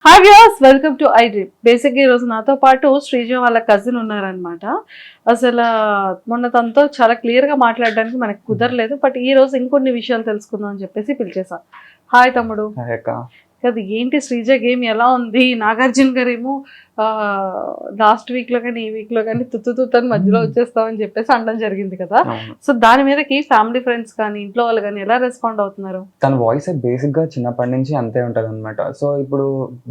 Hi viewers, welcome to I dream. బేసిక్గా ఈరోజు నాతో పాటు శ్రీజ వాళ్ళ కజిన్ ఉన్నారనమాట. అసలు మొన్న తనతో చాలా క్లియర్గా మాట్లాడడానికి మనకు కుదరలేదు. బట్ ఈ రోజు ఇంకొన్ని విషయాలు తెలుసుకుందాం అని చెప్పేసి పిలిచేసా. హాయ్ తమ్ముడు. అది ఏంటి శ్రీజ గేమ్ ఎలా ఉంది? నాగార్జున గారేమో లాస్ట్ వీక్లో కానీ ఈ వీక్లో కానీ తుత్తని మధ్యలో వచ్చేస్తామని చెప్పేసి అనడం జరిగింది కదా. సో దాని మీదకి ఫ్యామిలీ ఫ్రెండ్స్ కానీ ఇంట్లో వాళ్ళు కానీ ఎలా రెస్పాండ్ అవుతున్నారు? తన వాయిస్ బేసిక్ గా చిన్నప్పటి నుంచి అంతే ఉంటది అనమాట. సో ఇప్పుడు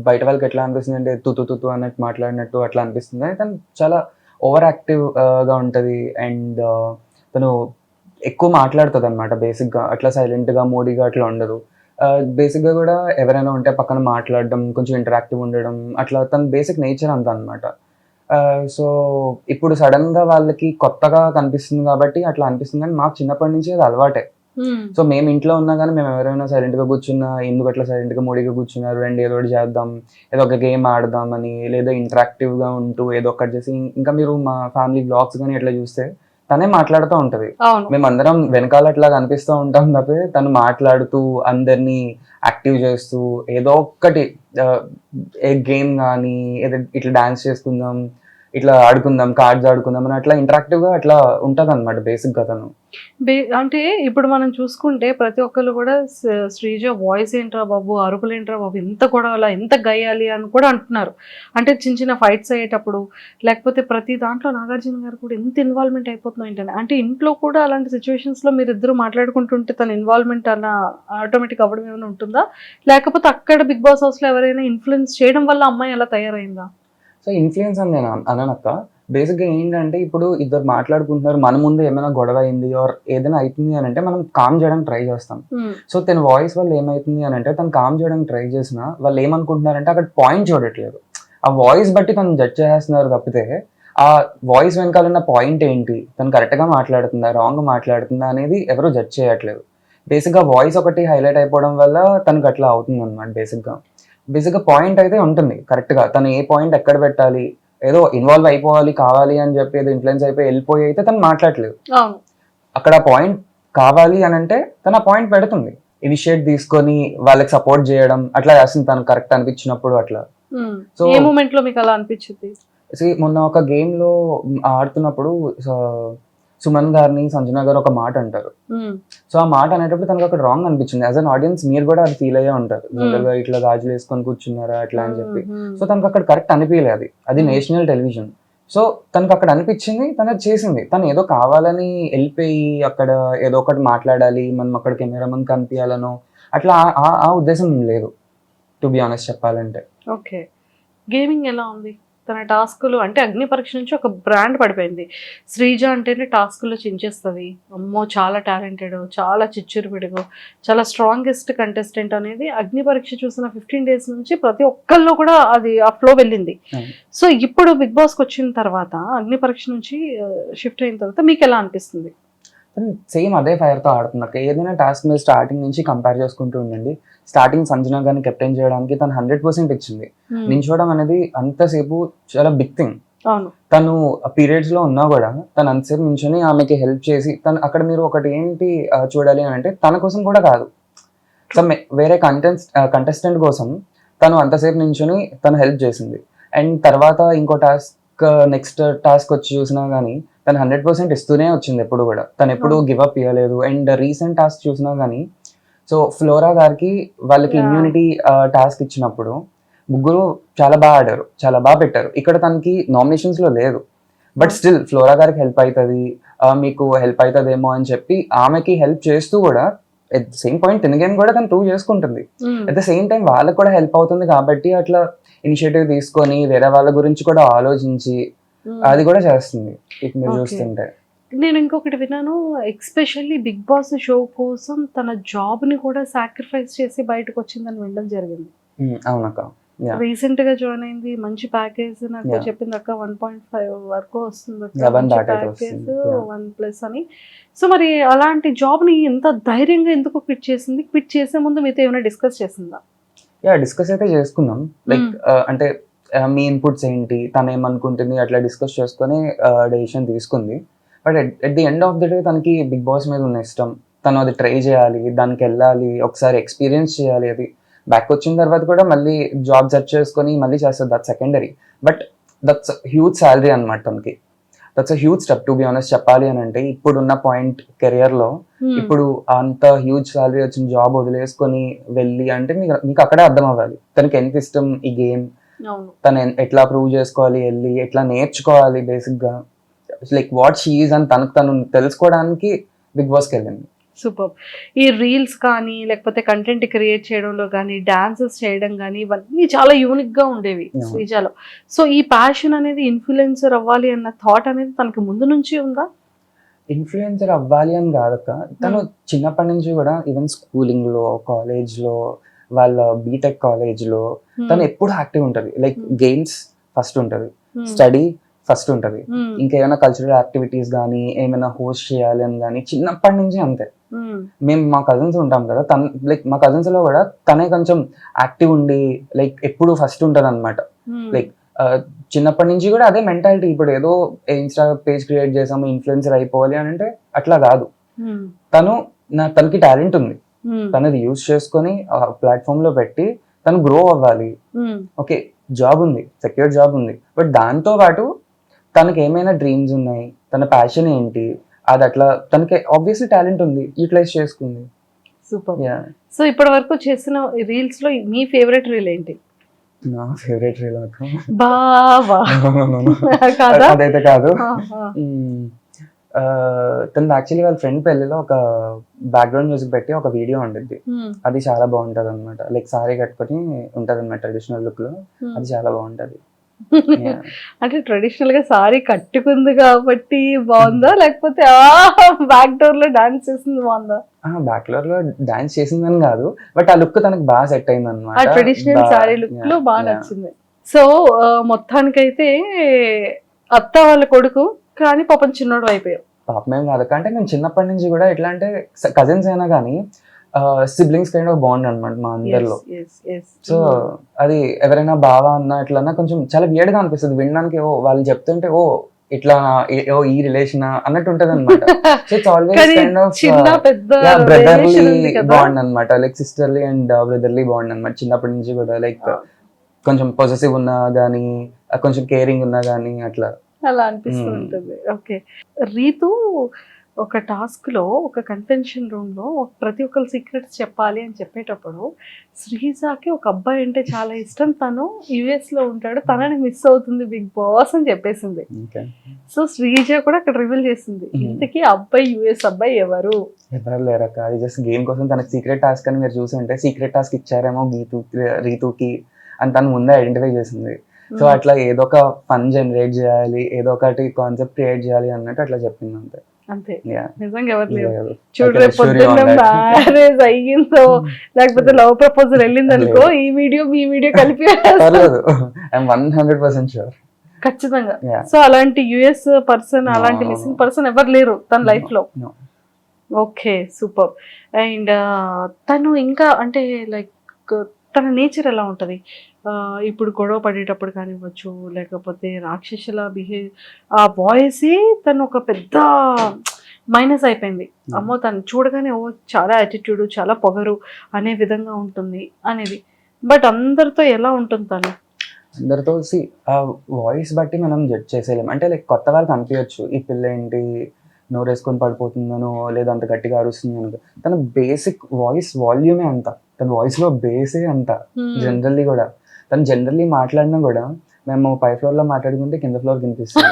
బయట వాళ్ళకి ఎట్లా అనిపిస్తుంది అంటే తుతు అన్నట్టు మాట్లాడినట్టు అట్లా అనిపిస్తుంది. తను చాలా ఓవర్ యాక్టివ్ గా ఉంటది. అండ్ తను ఎక్కువ మాట్లాడుతుంది అనమాట. బేసిక్ గా అట్లా సైలెంట్ గా మోడీగా అట్లా ఉండదు. బేసిక్ గా కూడా ఎవరైనా ఉంటే పక్కన మాట్లాడడం, కొంచెం ఇంటరాక్టివ్ ఉండడం, అట్లా తన బేసిక్ నేచర్ అంతా అనమాట. సో ఇప్పుడు సడన్ గా వాళ్ళకి కొత్తగా కనిపిస్తుంది కాబట్టి అట్లా అనిపిస్తుంది. కానీ మాకు చిన్నప్పటి నుంచి అది అలవాటే. సో మేము ఇంట్లో ఉన్నా కానీ మేము ఎవరైనా సైలెంట్ గా కూర్చున్నా, ఎందుకు అట్లా సైలెంట్ గా మూడీగా కూర్చున్నారు అండ్ ఏదో ఒకటి చేద్దాం, ఏదో ఒక గేమ్ ఆడదాం అని, లేదా ఇంటరాక్టివ్ గా ఉంటూ ఏదో ఒకటి చేసి, ఇంకా మీరు మా ఫ్యామిలీ బ్లాగ్స్ కానీ ఎట్లా చూస్తే తనే మాట్లాడుతూ ఉంటది. మేమందరం వెనకాల అట్లా కనిపిస్తూ ఉంటాం తప్పితే తను మాట్లాడుతూ అందరినీ యాక్టివ్ చేస్తూ ఏదో ఒక్కటి గేమ్ కానీ ఏదో ఇట్లా డాన్స్ చేసుకుందాం, ఇట్లా ఆడుకుందాం, కార్డ్స్ ఆడుకుందాం అని అట్లా ఇంటరాక్టివ్ గా అట్లా ఉంటది అనమాట బేసిక్ గా తను. అంటే ఇప్పుడు మనం చూసుకుంటే ప్రతి ఒక్కరు కూడా శ్రీజ వాయిస్ ఏంట్రా బాబు, అరుపులు ఏంట్రా బాబు, ఎంత గొడవలా, ఎంత గయ్యాలి అని కూడా అంటున్నారు. అంటే చిన్న చిన్న ఫైట్స్ అయ్యేటప్పుడు, లేకపోతే ప్రతి దాంట్లో నాగార్జున గారు కూడా ఎంత ఇన్వాల్వ్మెంట్ అయిపోతున్నాం ఏంటంటే, అంటే ఇంట్లో కూడా అలాంటి సిచ్యువేషన్స్లో మీరు ఇద్దరు మాట్లాడుకుంటుంటే తన ఇన్వాల్వ్మెంట్ అన్న ఆటోమేటిక్ అవ్వడం ఏమైనా ఉంటుందా, లేకపోతే అక్కడ బిగ్ బాస్ హౌస్లో ఎవరైనా ఇన్ఫ్లుయెన్స్ చేయడం వల్ల అమ్మాయి అలా తయారైందా? సో ఇన్ఫ్లుయెన్స్ అని నేను అననక్క. బేసిక్గా ఏంటంటే ఇప్పుడు ఇద్దరు మాట్లాడుకుంటున్నారు, మన ముందు ఏమైనా గొడవ అయింది ఆర్ ఏదైనా అవుతుంది అని అంటే మనం కామ్ చేయడానికి ట్రై చేస్తాం. సో తన వాయిస్ వల్ల ఏమవుతుంది అని అంటే తను కామ్ చేయడానికి ట్రై చేసినా వాళ్ళు ఏమనుకుంటున్నారంటే అక్కడ పాయింట్ చూడట్లేదు. ఆ వాయిస్ బట్టి తను జడ్జ్ చేస్తున్నారు తప్పితే ఆ వాయిస్ వెనకాల ఉన్న పాయింట్ ఏంటి, తను కరెక్ట్గా మాట్లాడుతుందా రాంగ్ మాట్లాడుతుందా అనేది ఎవరు జడ్జ్ చేయట్లేదు. బేసిక్గా వాయిస్ ఒకటి హైలైట్ అయిపోవడం వల్ల తనకు అట్లా అవుతుంది అనమాట. బేసిక్గా పాయింట్ అయితే ఉంటుంది కరెక్ట్గా, తను ఏ పాయింట్ ఎక్కడ పెట్టాలి, ఏదో ఇన్వాల్వ్ అయిపోవాలి కావాలి అని చెప్పి ఏదో ఇన్ఫ్లుయెన్స్ అయిపోయి వెళ్ళిపోయి అయితే తను మాట్లాడలేదు. అక్కడ పాయింట్ కావాలి అని అంటే తను ఆ పాయింట్ పెడుతుంది, ఇనిషియేట్ తీసుకొని వాళ్ళకి సపోర్ట్ చేయడం అట్లా చేస్తుంది తను కరెక్ట్ అనిపించినప్పుడు అట్లా. సో ఏ మూమెంట్ లో మీకు అలా అనిపించింది? మొన్న ఒక గేమ్ లో ఆడుతున్నప్పుడు సుమన్ గారిని సంజన గారు ఒక మాట అంటారు. సో ఆ మాట అనేటప్పుడు తనకు అక్కడ రాంగ్ అనిపించింది. యాజ్ అన్ ఆడియన్స్ మీరు కూడా అది ఫీల్ అయ్యే ఉంటారు, జనరల్గా ఇట్లా గాజులు వేసుకొని కూర్చున్నారా అట్లా అని చెప్పి. సో తనకు అక్కడ కరెక్ట్ అనిపించలేదు. అది నేషనల్ టెలివిజన్. సో తనకు అక్కడ అనిపించింది, తను అది చేసింది. తను ఏదో కావాలని వెళ్ళిపోయి అక్కడ ఏదో ఒకటి మాట్లాడాలి, మనం అక్కడ కెమెరా ముందు కనిపించాలనో అట్లా ఆ ఉద్దేశం లేదు, టు బి ఆనెస్ట్ చెప్పాలంటే. ఓకే, గేమింగ్ ఎలా ఉంది? తన టాస్కులు అంటే అగ్ని పరీక్ష నుంచి ఒక బ్రాండ్ పడిపోయింది. శ్రీజ అంటేనే టాస్కుల్లో చించేస్తుంది, అమ్మో చాలా టాలెంటెడ్, చాలా చిచ్చురు పిడుగు, చాలా స్ట్రాంగెస్ట్ కంటెస్టెంట్ అనేది అగ్ని పరీక్ష చూసిన 15 days నుంచి ప్రతి ఒక్కళ్ళు కూడా అది ఆ ఫ్లో వెళ్ళింది. సో ఇప్పుడు బిగ్ బాస్కి వచ్చిన తర్వాత అగ్ని పరీక్ష నుంచి షిఫ్ట్ అయిన తర్వాత మీకు ఎలా అనిపిస్తుంది? సేమ్ అదే ఫైర్తో ఆడుతున్నాక ఏదైనా టాస్క్ మీరు స్టార్టింగ్ నుంచి కంపేర్ చేసుకుంటూ ఉండండి. స్టార్టింగ్ సంజన గారిని కెప్టెన్ చేయడానికి తను 100% ఇచ్చింది. నించోవడం అనేది అంతసేపు చాలా బిగ్ థింగ్. తను పీరియడ్స్ లో ఉన్నా కూడా తను అంతసేపు నించొని ఆమెకి హెల్ప్ చేసి, తను అక్కడ మీరు ఒకటి ఏంటి చూడాలి అని అంటే తన కోసం కూడా కాదు, వేరే కంటెస్టెంట్ కోసం తను అంతసేపు నించొని తను హెల్ప్ చేసింది. అండ్ తర్వాత ఇంకో టాస్క్ నెక్స్ట్ టాస్క్ వచ్చి చూసినా కానీ తను 100% ఇస్తూనే వచ్చింది ఎప్పుడు కూడా. తను ఎప్పుడు గివ్ అప్ ఇవ్వలేదు. అండ్ రీసెంట్ టాస్క్ చూసినా కానీ సో ఫ్లోరా గారికి వాళ్ళకి ఇమ్యూనిటీ టాస్క్ ఇచ్చినప్పుడు ముగ్గురు చాలా బాగా ఆడారు, చాలా బాగా పెట్టారు. ఇక్కడ తనకి నామినేషన్స్ లో లేదు, బట్ స్టిల్ ఫ్లోరా గారికి హెల్ప్ అవుతుంది, మీకు హెల్ప్ అవుతుందేమో అని చెప్పి ఆమెకి హెల్ప్ చేస్తూ కూడా ఎట్ ద సేమ్ పాయింట్ తిన గేమ్ కూడా తను ప్రూవ్ చేసుకుంటుంది. అట్ ద సేమ్ టైం వాళ్ళకి కూడా హెల్ప్ అవుతుంది కాబట్టి అట్లా ఇనిషియేటివ్ తీసుకొని వేరే వాళ్ళ గురించి కూడా ఆలోచించి అది కూడా చేస్తుంది మీరు చూస్తుంటే. నేను ఇంకొకటి విన్నాను, ఎక్స్పెషల్లీ బిగ్ బాస్ షో కోసం తన జాబ్ ని కూడా సాక్రిఫైస్ చేసి బయటకు వచ్చిందని వినడం జరిగింది. అవునక్క, రీసెంట్ గా జాయిన్ అయింది, మంచి ప్యాకేజ్ నాకు చెప్పింది అక్క, 1.5 వరకు వస్తుంది ప్యాకేజ్, 1+ అని. సో మరి అలాంటి జాబ్ ని ఎంత ధైర్యంగా ఎందుకు క్విట్ చేసింది? క్విట్ చేసే ముందు మీతో ఏమైనా డిస్కస్ చేసిందా? డిస్కస్ అయితే చేసుకున్నాం. లైక్ అంటే మీ ఇన్పుట్స్ ఏంటి, తను ఏమనుకుంటుంది అట్లా డిస్కస్ చేసుకొని డెసిషన్ తీసుకుంది. But at the end of the day తనకి బిగ్ బాస్ మీద ఉన్న ఇష్టం, తను అది ట్రై చేయాలి, దానికి వెళ్ళాలి, ఒకసారి ఎక్స్పీరియన్స్ చేయాలి. అది బ్యాక్ వచ్చిన తర్వాత కూడా మళ్ళీ జాబ్ సెర్చ్ చేసుకొని మళ్ళీ చేస్తుంది, that secondary. But that's huge salary అనమాట తనకి. That's a huge step to be honest చెప్పాలి అని అంటే. ఇప్పుడున్న పాయింట్ కెరియర్ లో ఇప్పుడు అంత హ్యూజ్ శాలరీ వచ్చిన జాబ్ వదిలేసుకొని వెళ్ళి అంటే మీకు అక్కడే అర్థం అవ్వాలి తనకి ఎంత ఇష్టం ఈ గేమ్, తను ఎట్లా ప్రూవ్ చేసుకోవాలి, వెళ్ళి ఎట్లా నేర్చుకోవాలి బేసిక్ గా, లైక్ వాట్ షీ ఈజ్ అని తను తెలుసుకోవడానికి బిగ్ బాస్కి వెళ్ళింది. సూపర్. ఈ రీల్స్ కానీ లేకపోతే కంటెంట్ క్రియేట్ చేయడంలో కానీ డాన్సెస్ చేయడం కానీ ఇవన్నీ చాలా యూనిక్ గా ఉండేవి శ్రీజాలో. సో ఈ ప్యాషన్ అనేది ఇన్ఫ్లుయెన్సర్ అవ్వాలి అన్న థాట్ అనేది తనకి ముందు నుంచి ఉందా? ఇన్ఫ్లుయెన్సర్ అవ్వాలి అని కాదక్క, తను చిన్నప్పటి నుంచి కూడా ఈవెన్ స్కూలింగ్ లో, కాలేజ్ లో, వాళ్ళ బీటెక్ కాలేజ్ లో తను ఎప్పుడు యాక్టివ్ ఉంటది. లైక్ గేమ్స్ ఫస్ట్ ఉంటది, స్టడీ ఫస్ట్ ఉంటది, ఇంకేమైనా కల్చరల్ యాక్టివిటీస్ కానీ ఏమైనా హోస్ట్ చేయాలి అని కానీ చిన్నప్పటి నుంచి అంతే. మేము మా కజిన్స్ ఉంటాం కదా, లైక్ మా కజిన్స్ లో కూడా తనే కొంచెం యాక్టివ్ ఉండి లైక్ ఎప్పుడు ఫస్ట్ ఉంటది అనమాట. లైక్ చిన్నప్పటి నుంచి కూడా అదే మెంటాలిటీ. ఇప్పుడు ఏదో ఇన్స్టా పేజ్ క్రియేట్ చేసాము ఇన్ఫ్లుయెన్సర్ అయిపోవాలి అని అంటే అట్లా కాదు. తనకి టాలెంట్ ఉంది, తనది యూజ్ చేసుకొని ప్లాట్ఫామ్ లో పెట్టి తను గ్రో అవ్వాలి. ఓకే, జాబ్ ఉంది, సెక్యూర్ జాబ్ ఉంది, బట్ దాంతో పాటు తనకి ఏమైనా డ్రీమ్స్ ఉన్నాయి, తన ప్యాషన్ ఏంటి, అది అట్లా తనకి ఆబ్వియస్లీ టాలెంట్ ఉంది, యూటిలైజ్ చేసుకుంది. సూపర్. సో ఇప్పటి వరకు చేసిన రీల్స్ లో మీ ఫేవరెట్ రీల్ ఏంటి? నా ఫేవరెట్ రీల్ అదైతే కాదు. తను యాక్చువల్లీ వాళ్ళ ఫ్రెండ్ పెళ్లిలో ఒక బ్యాక్గ్రౌండ్ మ్యూజిక్ పెట్టి ఒక వీడియో ఉండిద్ది, అది చాలా బాగుంటది అనమాట. లైక్ సారీ కట్టుకొని ఉంటది అనమాట ట్రెడిషనల్ లుక్ లో, అది చాలా బాగుంటది. అంటే ట్రెడిషనల్ గా సారీ కట్టుకుంది కాబట్టి బాగుందా, లేకపోతే బ్యాక్ డోర్ లో డాన్స్ చేసింది బాగుందా? బ్యాక్ డోర్ లో డాన్స్ చేసిందని కాదు, బట్ ఆ లుక్ తనకు బాగా సెట్ అయింది అనమాట. ట్రెడిషనల్ సారీ లుక్ లో బాగా నచ్చింది. సో మొత్తానికైతే అత్త వాళ్ళ కొడుకు కానీ పాపం చిన్నోడు అయిపోయావు. పాపమేం కాదు, అంటే నేను చిన్నప్పటి నుంచి కూడా ఎట్లా అంటే కజిన్స్ అయినా కానీ సిబ్లింగ్స్ కైండ్ ఆఫ్ బాండ్ అనమాట మా అందరిలో. సో అది ఎవరైనా బావా అన్న ఎట్లన్నా కొంచెం చాలా వియర్డ్ గా అనిపిస్తుంది వినడానికి. ఓ వాళ్ళు చెప్తుంటే ఓ ఇట్లా ఈ రిలేషన్ అన్నట్టు ఉంటది అనమాట. So it's always kind of brotherly bond అనమాట, like sisterly and brotherly bond అనమాట చిన్నప్పటి నుంచి కూడా. లైక్ కొంచెం పొసెసివ్ ఉన్నా గానీ, కొంచెం కేరింగ్ ఉన్నా గానీ అట్లా అలా అనిపిస్తూ ఉంటుంది. ఓకే, రీతు ఒక టాస్క్ లో ఒక కన్వెన్షన్ రూమ్ లో ప్రతి ఒక్కరు సీక్రెట్స్ చెప్పాలి అని చెప్పేటప్పుడు శ్రీజాకి ఒక అబ్బాయి అంటే చాలా ఇష్టం, తను యుఎస్ లో ఉంటాడు, తనని మిస్ అవుతుంది బిగ్ బాస్ అని చెప్పేసింది. సో శ్రీజ కూడా అక్కడ రివీల్ చేసింది, ఇంతకీ అబ్బాయి యుఎస్ అబ్బాయి ఎవరు లేరక్క. అది జస్ట్ గేమ్ కోసం తనకి సీక్రెట్ టాస్క్ అని మీరు చూసుంటే సీక్రెట్ టాస్క్ ఇచ్చారేమో రీతుకి అని తను ముందే ఐడెంటిఫై చేసింది. సో అట్లా ఏదో ఒక ఫన్ జనరేట్ చేయాలి, ఏదో ఒకటి కాన్సెప్ట్ క్రియేట్ చేయాలి అన్నట్టు అట్లా చెప్పింది అంతే. అంతే, నిజంగా ఎవరు లేరు. చూడు రేపు పొద్దున్న మ్యారేజ్ అయ్యిందో లేకపోతే లవ్ ప్రపోజల్ వెళ్ళింది అనుకో, ఈ వీడియో మీ వీడియో కలిపి 100% షూర్ ఖచ్చితంగా. సో అలాంటి యుఎస్ పర్సన్, అలాంటి మిస్సింగ్ పర్సన్ ఎవరు లేరు తన లైఫ్ లో. Okay, super. అండ్ తను ఇంకా అంటే లైక్ తన నేచర్ ఎలా ఉంటది? ఇప్పుడు గొడవ పడేటప్పుడు కానివ్వచ్చు, లేకపోతే రాక్షసులా బిహేవ్, ఆ వాయిసే తను ఒక పెద్ద మైనస్ అయిపోయింది. అమ్మో తను చూడగానే ఓ చాలా యాటిట్యూడ్, చాలా పొగరు అనే విధంగా ఉంటుంది అనేది. బట్ అందరితో ఎలా ఉంటుంది తను? అందరితో ఆ వాయిస్ బట్టి మనం జడ్జ్ చేసేయలేం. అంటే లైక్ కొత్త వాళ్ళకి అనిపించచ్చు ఈ పిల్ల ఏంటి నోరేసుకొని పడిపోతుందనో లేదా అంత గట్టిగా అరుస్తుందనో. తన బేసిక్ వాయిస్ వాల్యూమే అంత, తన వాయిస్ లో బేసే అంత. జనరల్లీ కూడా తను జనరల్లీ మాట్లాడినా కూడా మేము పై ఫ్లోర్ లో మాట్లాడుకుంటే కింద ఫ్లోర్ వినిపిస్తుంది.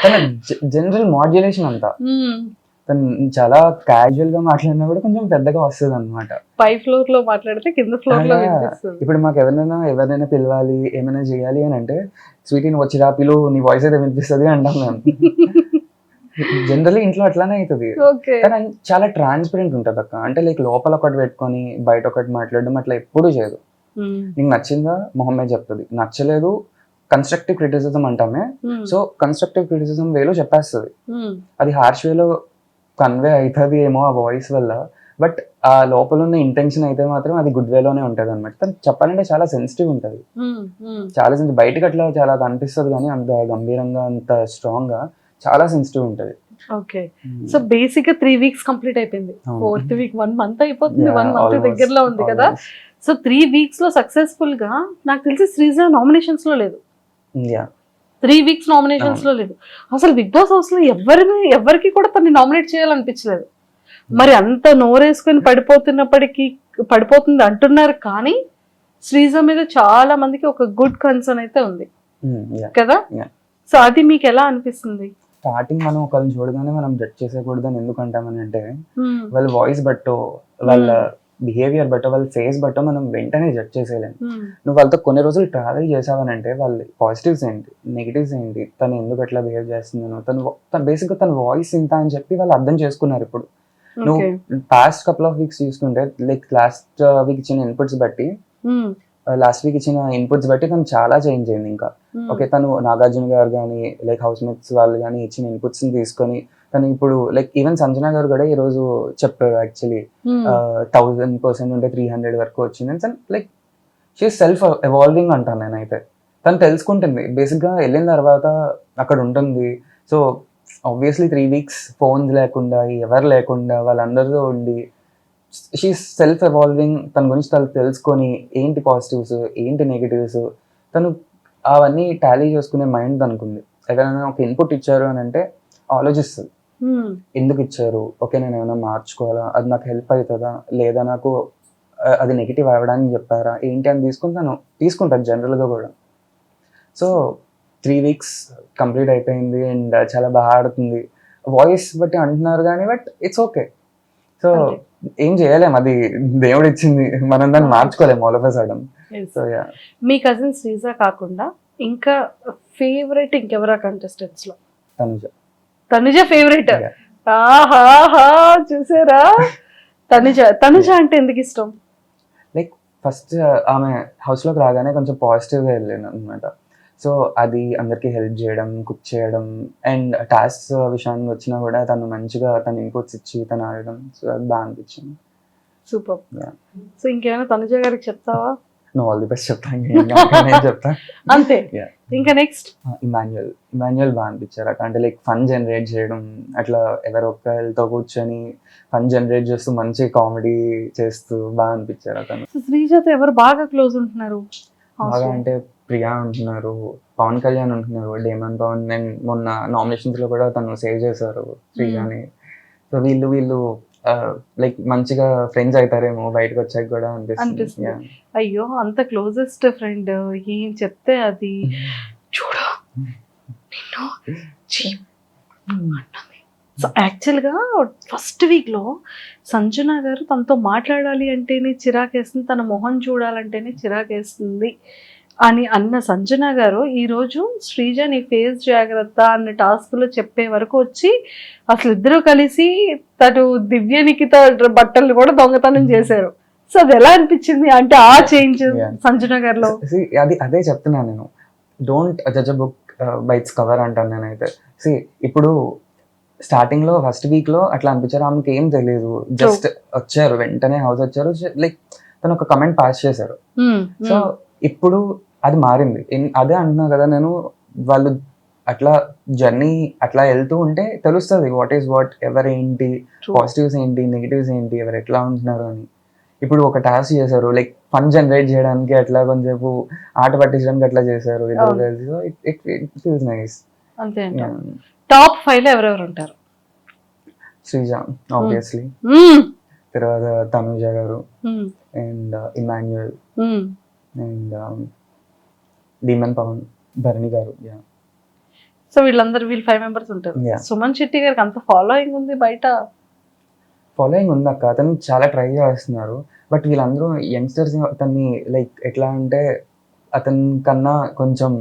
తన జనరల్ మాడ్యులేషన్ అంతా. తను చాలా క్యాజువల్ గా మాట్లాడినా కూడా కొంచెం పెద్దగా వస్తుంది అనమాట. పై ఫ్లోర్ లో మాట్లాడితే కింద ఫ్లోర్ లో వినిపిస్తుంది. ఇప్పుడు మాకు ఎవరైనా పిలవాలి, ఏమైనా చేయాలి అని అంటే స్వీటీ నువ్వు వచ్చిరా పిలు, నీ వాయిస్ అయితే వినిపిస్తుంది అంటాం మేము. జనరల్లీ ఇంట్లో అట్లానే అవుతుంది. కానీ చాలా ట్రాన్స్పరెంట్ ఉంటుంది అక్క. అంటే లైక్ లోపల ఒకటి పెట్టుకొని బయట ఒకటి మాట్లాడడం అట్లా ఎప్పుడు చేయదు. నీకు నచ్చిందా మొహమ్మే చెప్తుంది, నచ్చలేదు కన్స్ట్రక్టివ్ క్రిటిసిజం అంటామే. సో కన్స్ట్రక్టివ్ క్రిటిసిజం వేలో చెప్పేస్తుంది. అది హార్ష్ వేలో కన్వే అవుతుంది ఏమో ఆ వాయిస్ వల్ల, బట్ ఆ లోపల ఉన్న ఇంటెన్షన్ అయితే మాత్రం అది గుడ్ వేలోనే ఉంటది అనమాట. తను చెప్పాలంటే చాలా సెన్సిటివ్ ఉంటది, చాలా సెన్సిటివ్. బయటకు అట్లా చాలా కనిపిస్తుంది కానీ అంత గంభీరంగా అంత స్ట్రాంగ్ గా చాలా సెన్సిటివ్ ఉంటది. ఓకే, సో బేసిక్ గా 3 weeks కంప్లీట్ అయిపోయింది. 4th week 1 month అయిపోతుంది. 1 month దగ్గరలో ఉంది కదా. సో 3 weeks లో సక్సెస్ఫుల్ గా నాకు తెలిసి శ్రీజ నామినేషన్స్ లో లేదు. యా 3 weeks నామినేషన్స్ లో లేదు. అసలు బిగ్ బాస్ హౌస్ లో ఎవరికి కూడా తనని నామినేట్ చేయాలనిపించలేదు. మరి అంత నోరేసుకొని పడిపోతుంది అంటున్నారు కానీ శ్రీజ మీద చాలా మందికి ఒక గుడ్ కన్సర్న్ అయితే ఉంది కదా. సో అది మీకు ఎలా అనిపిస్తుంది? స్టార్టింగ్ మనం ఒకళ్ళని చూడగానే మనం జడ్జ్ చేసేకూడదని ఎందుకు అంటామని అంటే, వాళ్ళ వాయిస్ బట్టో, వాళ్ళ బిహేవియర్ బట్టో, వాళ్ళ ఫేస్ బట్టో మనం వెంటనే జడ్జ్ చేసేయలేము. నువ్వు వాళ్ళతో కొన్ని రోజులు ట్రావెల్ చేసావని అంటే వాళ్ళ పాజిటివ్స్ ఏంటి, నెగిటివ్స్ ఏంటి, తను ఎందుకు అట్లా బిహేవ్ చేస్తున్నాను, తను బేసిక్గా తన వాయిస్ ఇంత అని చెప్పి వాళ్ళు అర్థం చేసుకున్నారు. ఇప్పుడు నువ్వు పాస్ట్ కపుల్ ఆఫ్ వీక్స్ చూసుకుంటే, లైక్ లాస్ట్ వీక్ ఇచ్చిన ఇన్పుట్స్ బట్టి తను చాలా చేంజ్ అయింది. ఇంకా ఓకే, తను నాగార్జున గారు కానీ లైక్ హౌస్ మేట్స్ వాళ్ళు కానీ ఇచ్చిన ఇన్పుట్స్ ని తీసుకొని తను ఇప్పుడు లైక్ ఈవెన్ సంజన గారు కూడా ఈ రోజు చెప్పారు యాక్చువల్లీ 1000% ఉంటే 300 వరకు వచ్చింది. లైక్ షీ సెల్ఫ్ ఎవాల్వింగ్ అంటాను నేనైతే. తను తెలుసుకుంటుంది బేసిక్ గా, వెళ్ళిన తర్వాత అక్కడ ఉంటుంది. సో ఆబ్వియస్లీ 3 weeks ఫోన్స్ లేకుండా, ఎవరు లేకుండా వాళ్ళందరితో ఉండి షీ సెల్ఫ్ ఎవాల్వింగ్. తన గురించి తను తెలుసుకొని ఏంటి పాజిటివ్స్, ఏంటి నెగిటివ్స్, తను అవన్నీ టాలీ చేసుకునే మైండ్ తనకుంది. ఎవరైనా ఒక ఇన్పుట్ ఇచ్చారు అని అంటే ఆలోచిస్తుంది, ఎందుకు ఇచ్చారు, ఓకే నేను ఏమైనా మార్చుకోవాలా, అది నాకు హెల్ప్ అవుతుందా లేదా, నాకు అది నెగిటివ్ అవ్వడానికి చెప్పారా ఏంటి అని తీసుకుంటాను జనరల్గా కూడా. సో 3 weeks కంప్లీట్ అయిపోయింది అండ్ చాలా బాగా ఆడుతుంది. వాయిస్ బట్టి అంటున్నారు కానీ బట్ ఇట్స్ ఓకే. సో ఏం చేయలేము, అది దేవుడు ఇచ్చింది, మనం దాన్ని మార్చుకోలేము all of a sudden. So yeah. మీ కజిన్ శ్రీజ కాకుండా ఇంకా ఫేవరెట్ ఇంకెవరా కంటెస్టెంట్స్ లో? తనుజ ఫేవరెట్. ఆహాహా చూసారా, తనుజ అంటే ఎందుకు ఇష్టం? లైక్ ఫస్ట్ ఆమె హౌస్ లోకి రాగానే కొంచెం పాజిటివ్ గా వెళ్ళాను అనమాట. సో అది అందరికి హెల్ప్ చేయడం, కుక్ చేయడం అండ్ టాస్క్ విషయానికి వచ్చినా కూడా తను మంచిగా తన ఇన్పుట్స్ ఇచ్చి తను ఆడడం, సో అది బాగా అనిపించింది. సూపర్. సో ఇంకేమైనా తనుజ గారికి చెప్తావా? నువ్వు ఆల్ ది బెస్ట్ చెప్తా అంతే. ఇంకా నెక్స్ట్ ఇమాన్యుయల్ బాగా అనిపించారు. అంటే లైక్ ఫన్ జనరేట్ చేయడం, అట్లా ఎవరొక్కరితో కూర్చొని ఫన్ జనరేట్ చేస్తూ మంచి కామెడీ చేస్తూ బాగా అనిపించారు అతను. శ్రీజతో ఎవరు బాగా క్లోజ్ ఉంటున్నారు? బాగా అంటే ప్రియా ఉంటున్నారు, పవన్ కళ్యాణ్ ఉంటున్నారు, డేమన్ పవన్. అండ్ మొన్న నామినేషన్స్ లో కూడా తను సేవ్ చేశారు శ్రీజాని. సో వీళ్ళు లైక్ మంచిగా ఫ్రెండ్స్ అవుతారేమో బయటకు వచ్చాక కూడా అనిపిస్తుంది. అయ్యో అంత క్లోజెస్ట్ ఫ్రెండ్ ఏం చెప్తే అది చూడు సో యాక్చువల్గా ఫస్ట్ వీక్లో సంజన గారు తనతో మాట్లాడాలి అంటేనే చిరాకేస్తుంది, తన మొహం చూడాలంటేనే చిరాకేస్తుంది అని అన్న సంజన గారు ఈరోజు శ్రీజ నీ ఫేస్ జాగ్రత్త అన్న టాస్క్లో చెప్పే వరకు వచ్చి అసలు ఇద్దరు కలిసి తను దివ్యనికిత బట్టలు కూడా దొంగతనం చేశారు. సో అది ఎలా అనిపించింది అంటే ఆ చేంజ్ సంజన గారిలో? అదే చెప్తున్నాను నేను, don't judge book by its cover అంటాను నేనైతే. ఇప్పుడు స్టార్టింగ్ లో ఫస్ట్ వీక్ లో అట్లా అనిపించారు, ఆమెకి ఏం తెలియదు, జస్ట్ వచ్చారు వెంటనే హౌస్ వచ్చారు, లైక్ తను ఒక కమెంట్ పాస్ చేశారు. సో ఇప్పుడు అది మారింది. అదే అంటున్నా కదా నేను, వాళ్ళు అట్లా జర్నీ అట్లా వెళ్తూ ఉంటే తెలుస్తుంది వాట్ ఈస్ వాట్, ఎవరేంటి, పాజిటివ్స్ ఏంటి, నెగిటివ్స్ ఏంటి, ఎవరు ఎట్లా ఉంటున్నారు అని. ఇప్పుడు ఒక టాస్క్ చేశారు లైక్ ఫన్ జనరేట్ చేయడానికి, అట్లా కొంచెంసేపు ఆట పట్టించడానికి అట్లా చేశారు ఇద్దరు కలిసి. It feels nice. అంతే. టాప్ 5 లో ఎవరెవరు ఉంటారు? శ్రీజ ఆబ్వియస్లీ, తర్వాత తనుజ గారు and Emmanuel and Demon Pavan, Bharani గారు. సో వీళ్ళు 5 members ఉంటారు. సుమన్ శెట్టి గారికి అంత ఫాలోయింగ్ ఉంది బయట. ఫాలోయింగ్ ఉంది అక్క, అతను చాలా ట్రై చేస్తున్నారు. బట్ వీళ్ళందరూ యంగ్స్టర్స్ అతన్ని లైక్ ఎట్లా అంటే అతని కన్నా కొంచెం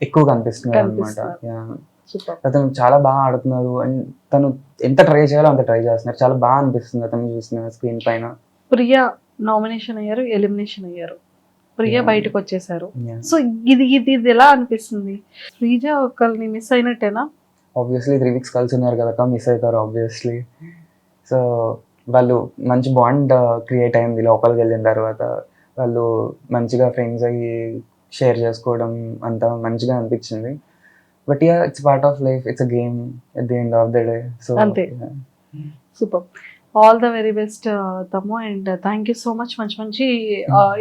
ఎక్కువగా అనిపిస్తున్నారు అనమాట. అతను చాలా బాగా ఆడుతున్నారు అండ్ తను ఎంత ట్రై చేయాలో అంత ట్రై చేస్తున్నారు. చాలా బాగా అనిపిస్తుంది అతను చూసిన స్క్రీన్ పైన. ప్రియా నామినేషన్ అయ్యారు, ఎలిమినేషన్ అయ్యారు, ప్రియా బయటకు వచ్చేసారు. సో ఇది ఎలా అనిపిస్తుంది? శ్రీజ ఒకరిని మిస్ అయినట్టేనా? ఆబ్వియస్లీ 3 weeks కలిసి ఉన్నారు కదా, మిస్ అవుతారు ఆబ్వియస్లీ. సో వాళ్ళు మంచి బాండ్ క్రియేట్ అయింది లోపలికి వెళ్ళిన తర్వాత. వాళ్ళు మంచిగా ఫ్రెండ్స్ అయ్యి షేర్ చేసుకోవడం అంతా మంచిగా అనిపించింది. But it's part of life, it's a game at the end of the day. So అంతే. Super. All the very best తమ్ము, and thank you so much, మంచి మంచి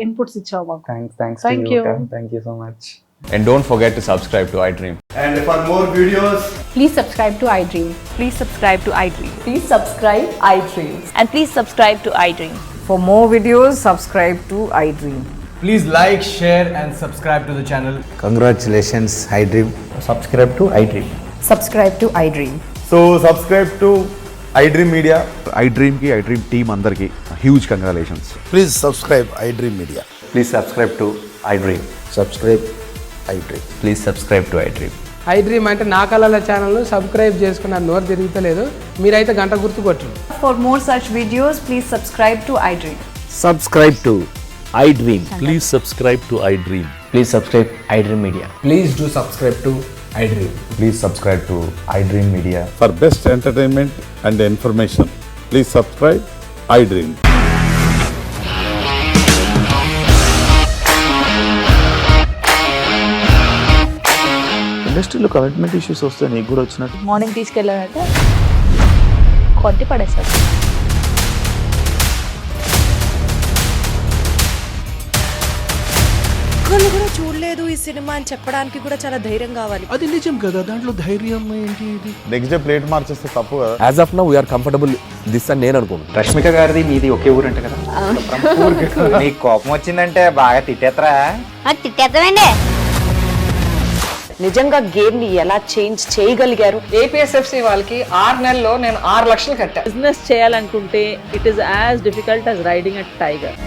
ఇన్పుట్స్ ఇచ్చావు మాకు. Thanks Thank you. Thank you so much. And don't forget to subscribe to iDream. And for more videos, Please subscribe to iDream. Please subscribe to iDream. Please subscribe iDream. And please subscribe to iDream. For more videos, subscribe to iDream. please like, share and subscribe to the channel. Congratulations, iDream. Subscribe to iDream. Subscribe to iDream. So subscribe to iDream Media. iDream ki iDream team అందరికి huge congratulations. Please subscribe iDream Media. Please subscribe to iDream. Subscribe iDream. Please subscribe to iDream. iDream అంటే నా కళల ఛానల్ను subscribe చేసుకున్న నోరు తిరుగుతలేదు, మీరైతే గంట గుర్తు కొట్టండి. For more such videos, please subscribe to iDream. Subscribe to iDream. Please subscribe to iDream. Please subscribe iDream Media. Please do subscribe to iDream. Please subscribe to iDream Media. For best entertainment and information, please subscribe iDream. ఇండస్ట్రీలో commitment issues వస్తే నీకు కూడా వచ్చినట్టు morning తీసుకెళ్ళారంటే కొట్టి పడేస్తారు. ఒక్కళ్ళు కూడా చూడలేదు ఈ సినిమా అని చెప్పడానికి కూడా చాలా ధైర్యం కావాలి. అది నిజం కదా, దాంట్లో ధైర్యం ఏంటి? ఇది నెక్స్ట్ డే ప్లేట్ మార్చేస్తే తప్పు కదా. As of now we are comfortable this అని నేను అనుకుంటున్నాను. రష్మిక గారిది మీది ఒకే ఊరు అంట కదా. నీకు కోపం వచ్చిందంటే బాగా తిట్టేత్తరా? తిట్టేద్దామండి. నిజంగా గేమ్ ని ఎలా చేంజ్ చేయగలిగారు? APSFC వాళ్ళకి 6 నెలల్లో నేను 6 లక్షలు కట్టా. బిజినెస్ చేయాలనుకుంటే it is as difficult as riding a tiger.